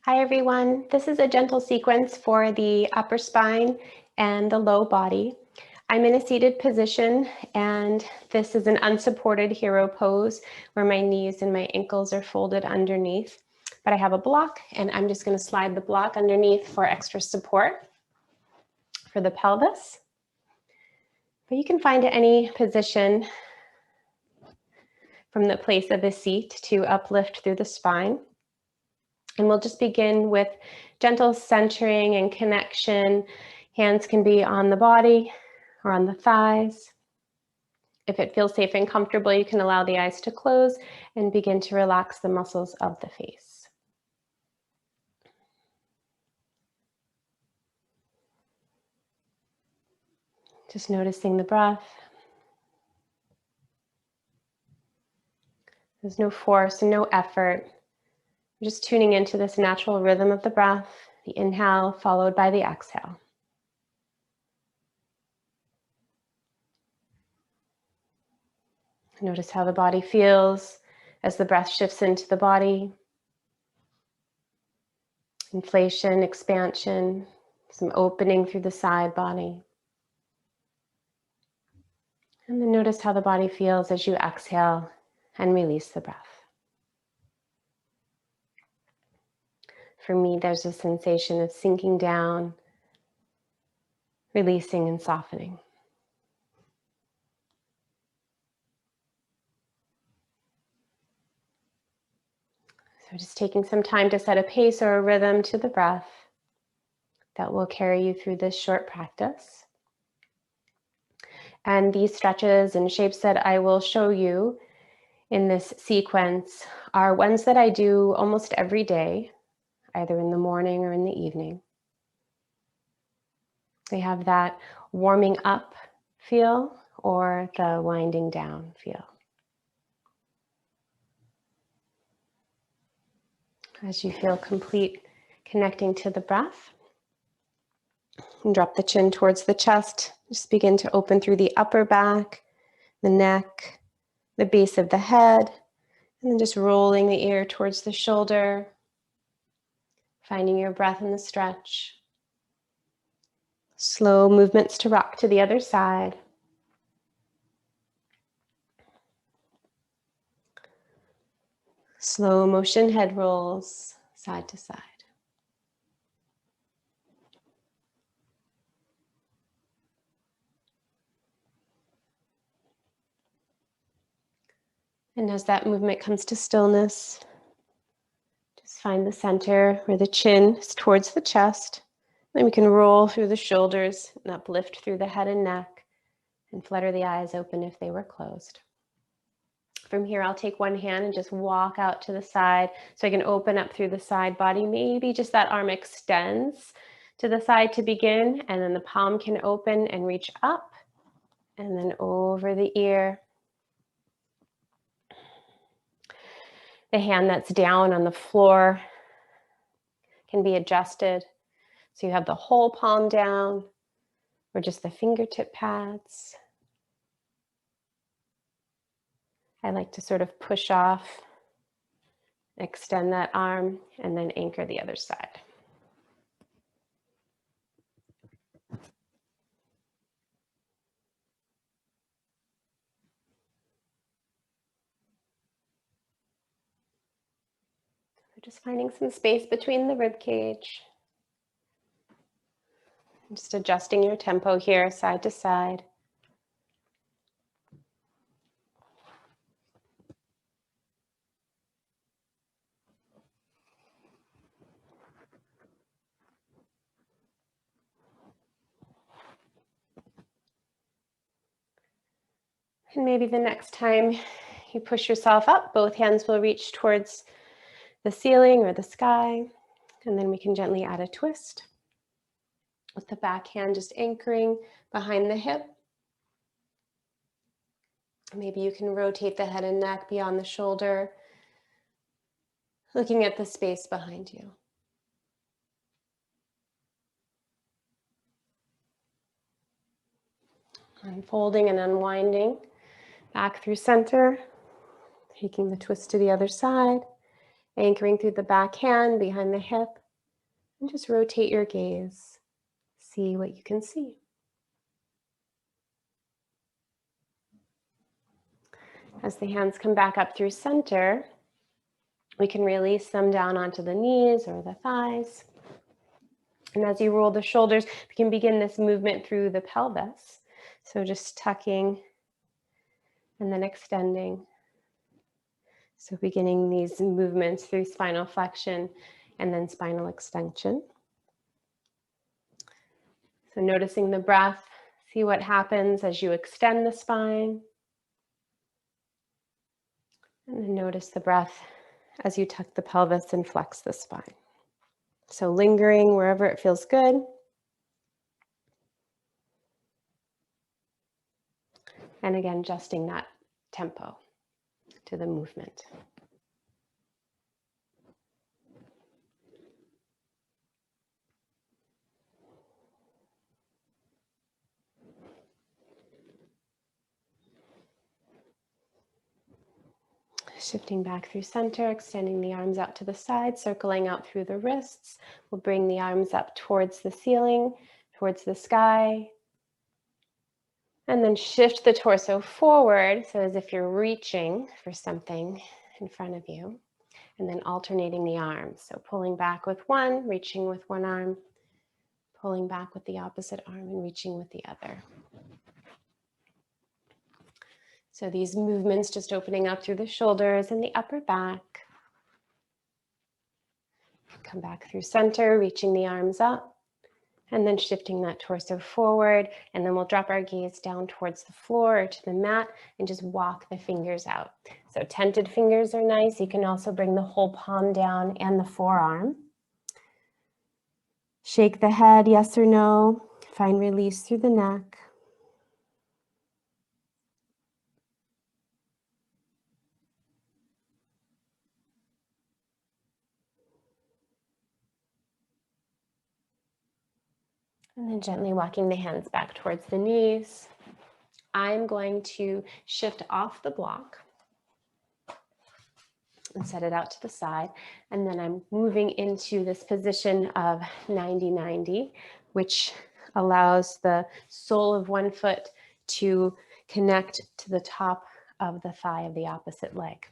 Hi everyone, this is a gentle sequence for the upper spine and the low body. I'm in a seated position and this is an unsupported hero pose where my knees and my ankles are folded underneath. But I have a block and I'm just going to slide the block underneath for extra support for the pelvis. But you can find any position from the place of the seat to uplift through the spine. And we'll just begin with gentle centering and connection. Hands can be on the body or on the thighs. If it feels safe and comfortable, you can allow the eyes to close and begin to relax the muscles of the face. Just noticing the breath. There's no force and no effort. You're just tuning into this natural rhythm of the breath, the inhale followed by the exhale. Notice how the body feels as the breath shifts into the body. Inflation, expansion, some opening through the side body. And then notice how the body feels as you exhale and release the breath. For me, there's a sensation of sinking down, releasing and softening. So just taking some time to set a pace or a rhythm to the breath that will carry you through this short practice. And these stretches and shapes that I will show you in this sequence are ones that I do almost every day, either in the morning or in the evening. They have that warming up feel or the winding down feel. As you feel complete connecting to the breath, and drop the chin towards the chest. Just begin to open through the upper back, the neck, the base of the head, and then just rolling the ear towards the shoulder, finding your breath in the stretch. Slow movements to rock to the other side. Slow motion head rolls side to side. And as that movement comes to stillness, just find the center where the chin is towards the chest. Then we can roll through the shoulders and uplift through the head and neck and flutter the eyes open if they were closed. From here, I'll take one hand and just walk out to the side so I can open up through the side body. Maybe just that arm extends to the side to begin, and then the palm can open and reach up and then over the ear. The hand that's down on the floor can be adjusted. So you have the whole palm down or just the fingertip pads. I like to sort of push off, extend that arm, and then anchor the other side. Just finding some space between the rib cage. Just adjusting your tempo here, side to side. And maybe the next time you push yourself up, both hands will reach towards the ceiling or the sky. And then we can gently add a twist with the back hand just anchoring behind the hip. Maybe you can rotate the head and neck beyond the shoulder, looking at the space behind you. Unfolding and unwinding back through center, taking the twist to the other side, Anchoring through the back hand behind the hip, and just rotate your gaze. See what you can see. As the hands come back up through center, we can release them down onto the knees or the thighs. And as you roll the shoulders, we can begin this movement through the pelvis. So just tucking and then extending. So beginning these movements through spinal flexion and then spinal extension. So noticing the breath, see what happens as you extend the spine. And then notice the breath as you tuck the pelvis and flex the spine. So lingering wherever it feels good. And again, adjusting that tempo to the movement. Shifting back through center, extending the arms out to the side, circling out through the wrists. We'll bring the arms up towards the ceiling, towards the sky. And then shift the torso forward, so as if you're reaching for something in front of you. And then alternating the arms. So pulling back with one, reaching with one arm, pulling back with the opposite arm and reaching with the other. So these movements just opening up through the shoulders and the upper back. Come back through center, reaching the arms up, and then shifting that torso forward. And then we'll drop our gaze down towards the floor or to the mat and just walk the fingers out. So tented fingers are nice. You can also bring the whole palm down and the forearm. Shake the head, yes or no. Find release through the neck. And then gently walking the hands back towards the knees. I'm going to shift off the block and set it out to the side. And then I'm moving into this position of 90-90, which allows the sole of one foot to connect to the top of the thigh of the opposite leg.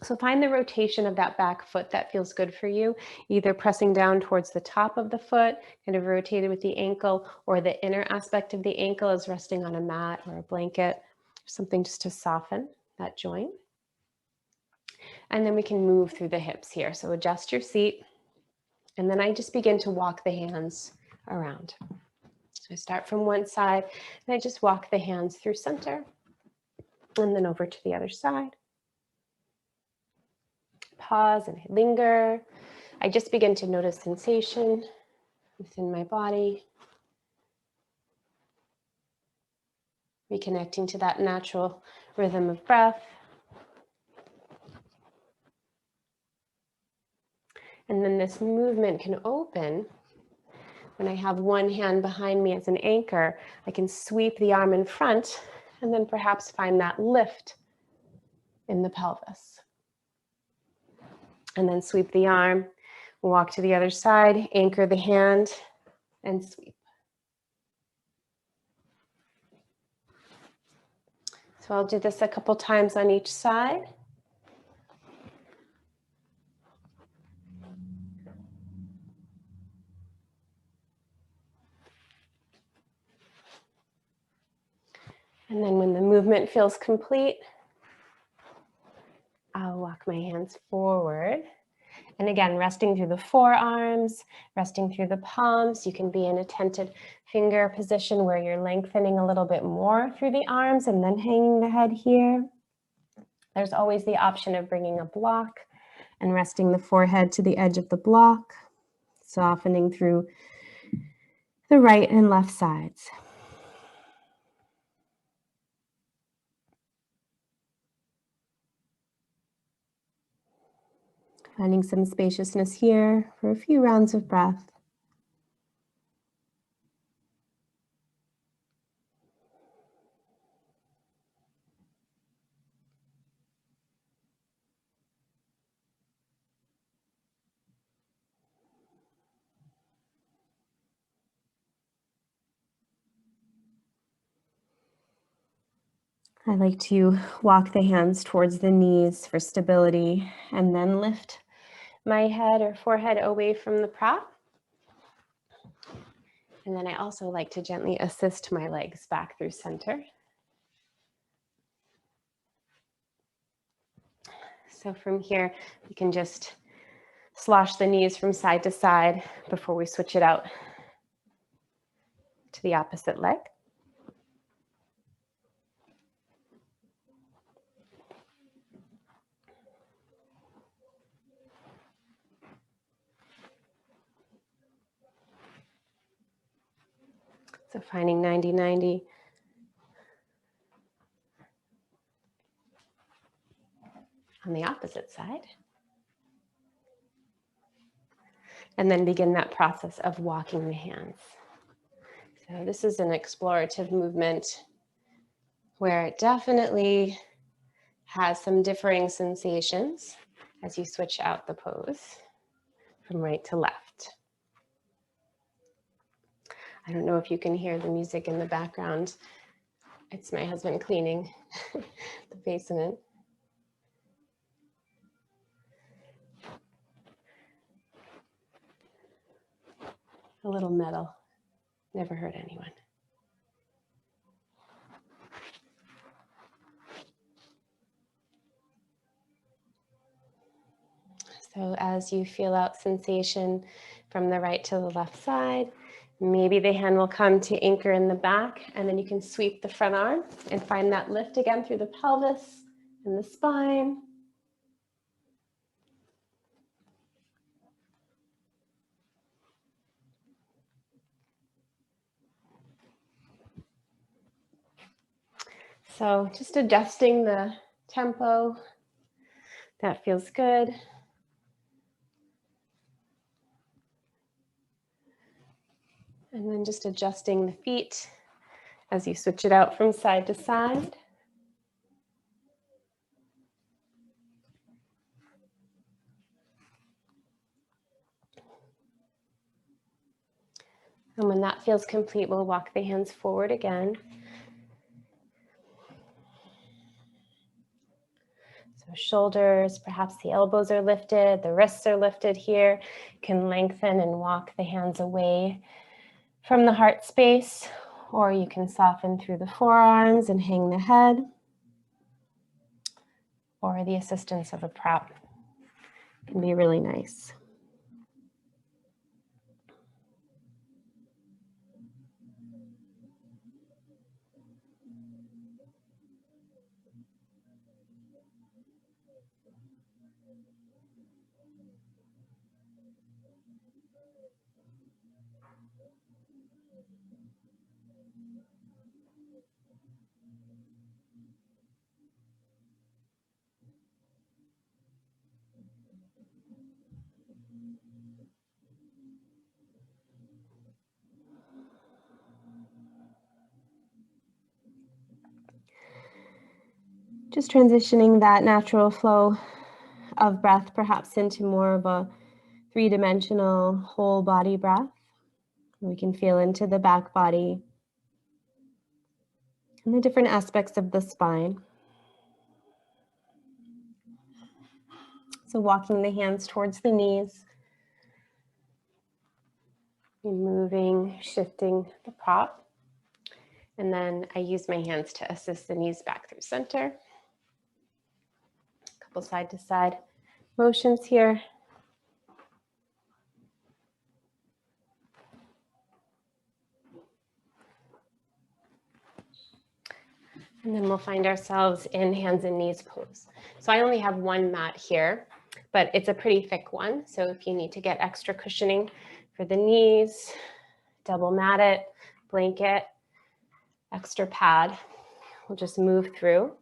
So find the rotation of that back foot that feels good for you, either pressing down towards the top of the foot, kind of rotated with the ankle, or the inner aspect of the ankle is resting on a mat or a blanket, something just to soften that joint. And then we can move through the hips here. So adjust your seat. And then I just begin to walk the hands around. So I start from one side and I just walk the hands through center and then over to the other side. Pause and I linger. I just begin to notice sensation within my body. Reconnecting to that natural rhythm of breath. And then this movement can open when I have one hand behind me as an anchor. I can sweep the arm in front and then perhaps find that lift in the pelvis. And then sweep the arm, walk to the other side, anchor the hand, and sweep. So I'll do this a couple times on each side. And then when the movement feels complete, I'll walk my hands forward. And again, resting through the forearms, resting through the palms. You can be in a tented finger position where you're lengthening a little bit more through the arms and then hanging the head here. There's always the option of bringing a block and resting the forehead to the edge of the block, softening through the right and left sides. Finding some spaciousness here for a few rounds of breath. I like to walk the hands towards the knees for stability and then lift my head or forehead away from the prop. And then I also like to gently assist my legs back through center. So from here, we can just slosh the knees from side to side before we switch it out to the opposite leg. So finding 90-90. On the opposite side. And then begin that process of walking the hands. So this is an explorative movement where it definitely has some differing sensations as you switch out the pose from right to left. I don't know if you can hear the music in the background. It's my husband cleaning the basement. A little metal, never hurt anyone. So as you feel out sensation from the right to the left side, maybe the hand will come to anchor in the back, and then you can sweep the front arm and find that lift again through the pelvis and the spine. So just adjusting the tempo, that feels good. And then just adjusting the feet as you switch it out from side to side. And when that feels complete, we'll walk the hands forward again. So shoulders, perhaps the elbows are lifted, the wrists are lifted here. You can lengthen and walk the hands away from the heart space, or you can soften through the forearms and hang the head, or the assistance of a prop can be really nice. Just transitioning that natural flow of breath perhaps into more of a three-dimensional whole body breath. We can feel into the back body and the different aspects of the spine. So walking the hands towards the knees, moving, shifting the prop. And then I use my hands to assist the knees back through center. A couple side to side motions here. And then we'll find ourselves in hands and knees pose. So I only have one mat here, but it's a pretty thick one. So if you need to get extra cushioning for the knees, double mat it, blanket, extra pad. We'll just move through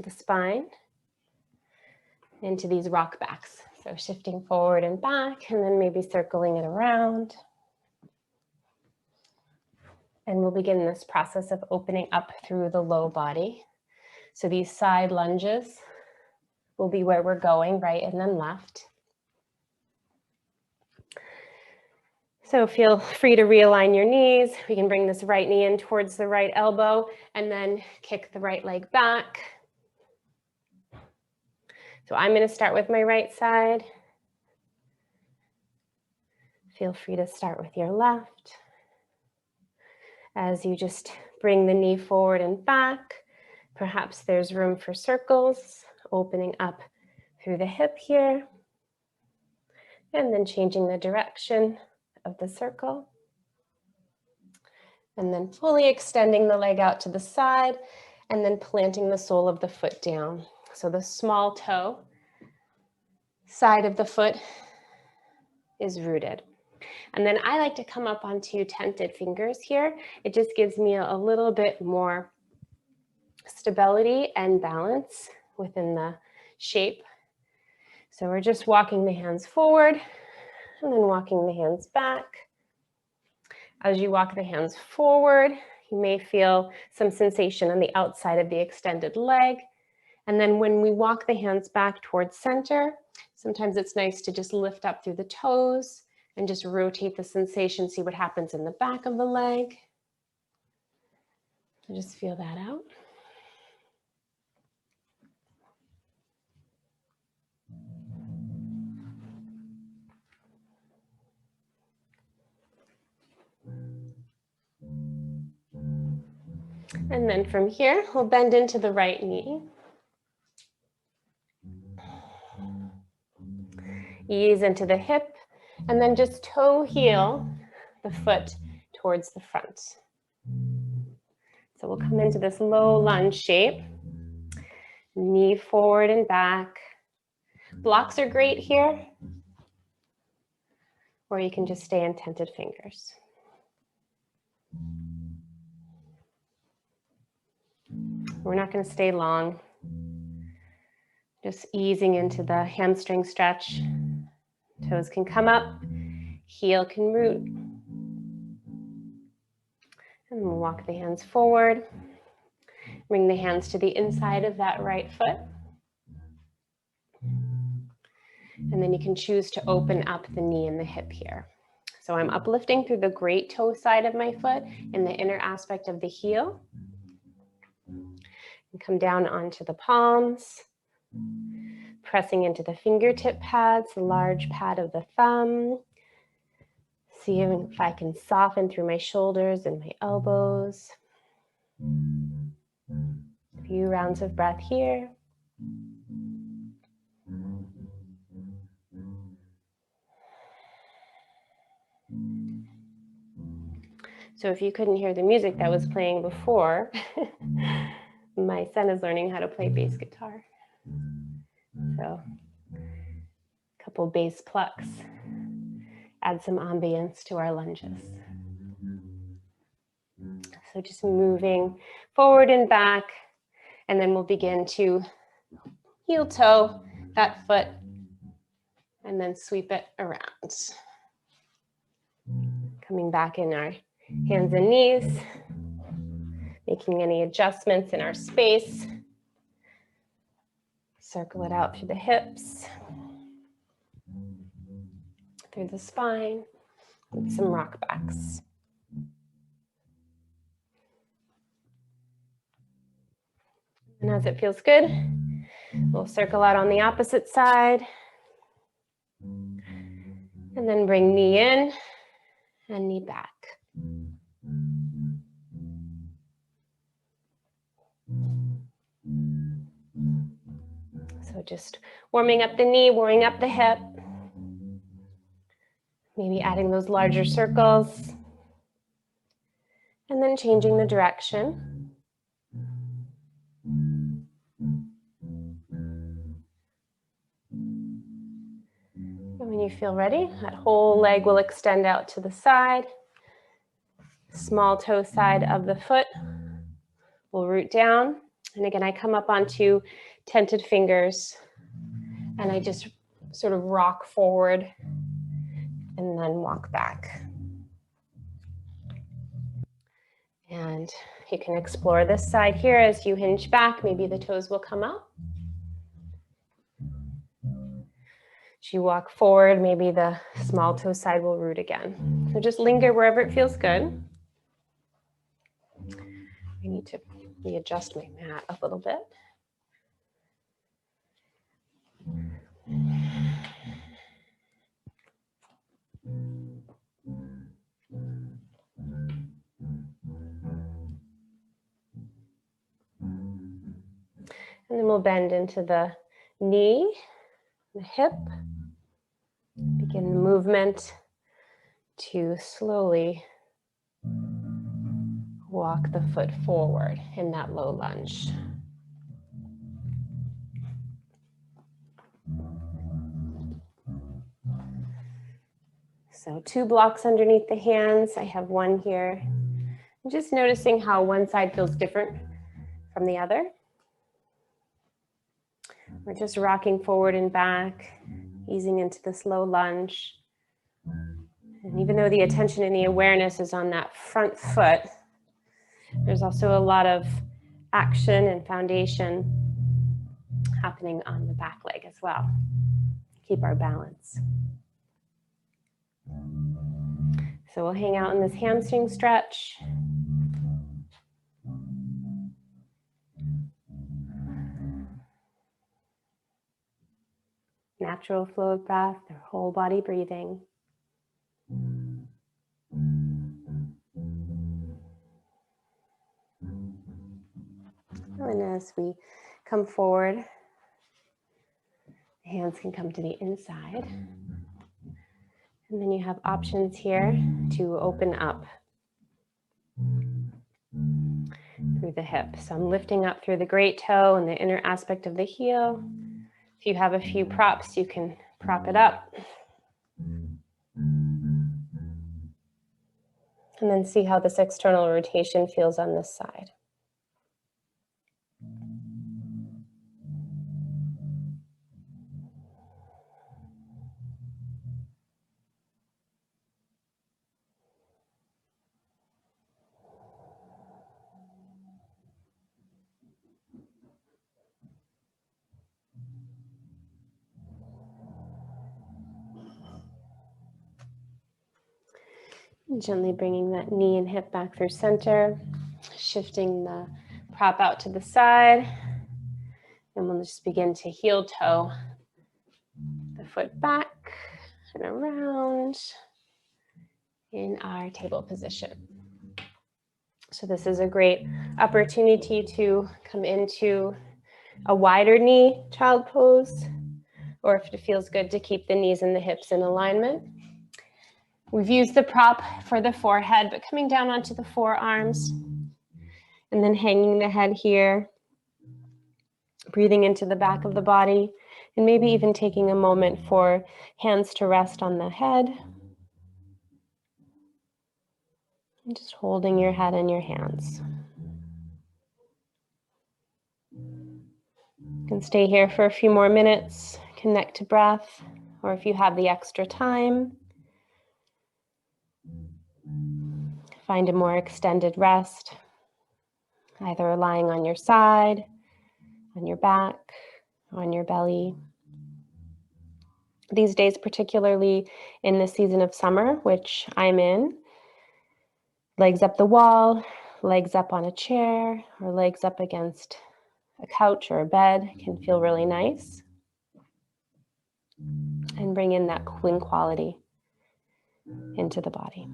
the spine into these rock backs. So shifting forward and back, and then maybe circling it around. And we'll begin this process of opening up through the low body. So these side lunges will be where we're going, right and then left. So feel free to realign your knees. We can bring this right knee in towards the right elbow and then kick the right leg back. So I'm going to start with my right side. Feel free to start with your left. As you just bring the knee forward and back, perhaps there's room for circles, opening up through the hip here, and then changing the direction of the circle. And then fully extending the leg out to the side, and then planting the sole of the foot down. So the small toe side of the foot is rooted. And then I like to come up onto tented fingers here. It just gives me a little bit more stability and balance within the shape. So we're just walking the hands forward and then walking the hands back. As you walk the hands forward, you may feel some sensation on the outside of the extended leg. And then when we walk the hands back towards center, sometimes it's nice to just lift up through the toes and just rotate the sensation, see what happens in the back of the leg. So just feel that out. And then from here, we'll bend into the right knee. Ease into the hip, and then just toe heel the foot towards the front. So we'll come into this low lunge shape. Knee forward and back. Blocks are great here, or you can just stay in tented fingers. We're not going to stay long. Just easing into the hamstring stretch. Toes can come up, heel can root. And we'll walk the hands forward. Bring the hands to the inside of that right foot. And then you can choose to open up the knee and the hip here. So I'm uplifting through the great toe side of my foot in the inner aspect of the heel. And come down onto the palms, pressing into the fingertip pads, the large pad of the thumb. See if I can soften through my shoulders and my elbows. A few rounds of breath here. So if you couldn't hear the music that was playing before, my son is learning how to play bass guitar. So a couple bass plucks, add some ambience to our lunges. So just moving forward and back, and then we'll begin to heel toe that foot and then sweep it around. Coming back in our hands and knees, making any adjustments in our space. Circle it out through the hips, through the spine, with some rock backs. And as it feels good, we'll circle out on the opposite side. And then bring knee in and knee back. So just warming up the knee, warming up the hip. Maybe adding those larger circles. And then changing the direction. And when you feel ready, that whole leg will extend out to the side. Small toe side of the foot will root down. And again, I come up onto tented fingers and I just sort of rock forward and then walk back. And you can explore this side here as you hinge back. Maybe the toes will come up. As you walk forward, maybe the small toe side will root again. So just linger wherever it feels good. I need to readjust my mat a little bit. And then we'll bend into the knee, the hip. Begin the movement to slowly walk the foot forward in that low lunge. So 2 blocks underneath the hands. I have one here. I'm just noticing how one side feels different from the other. We're just rocking forward and back, easing into this low lunge. And even though the attention and the awareness is on that front foot, there's also a lot of action and foundation happening on the back leg as well. Keep our balance. So we'll hang out in this hamstring stretch. Natural flow of breath, their whole body breathing. And as we come forward, the hands can come to the inside. And then you have options here to open up through the hip. So I'm lifting up through the great toe and the inner aspect of the heel. If you have a few props, you can prop it up. And then see how this external rotation feels on this side. Gently bringing that knee and hip back through center, shifting the prop out to the side, and we'll just begin to heel toe the foot back and around in our table position. So this is a great opportunity to come into a wider knee child pose, or if it feels good to keep the knees and the hips in alignment. We've used the prop for the forehead, but coming down onto the forearms and then hanging the head here, breathing into the back of the body, and maybe even taking a moment for hands to rest on the head. And just holding your head in your hands. You can stay here for a few more minutes, connect to breath, or if you have the extra time, find a more extended rest, either lying on your side, on your back, on your belly. These days, particularly in the season of summer, which I'm in, legs up the wall, legs up on a chair, or legs up against a couch or a bed can feel really nice. And bring in that cooling quality into the body.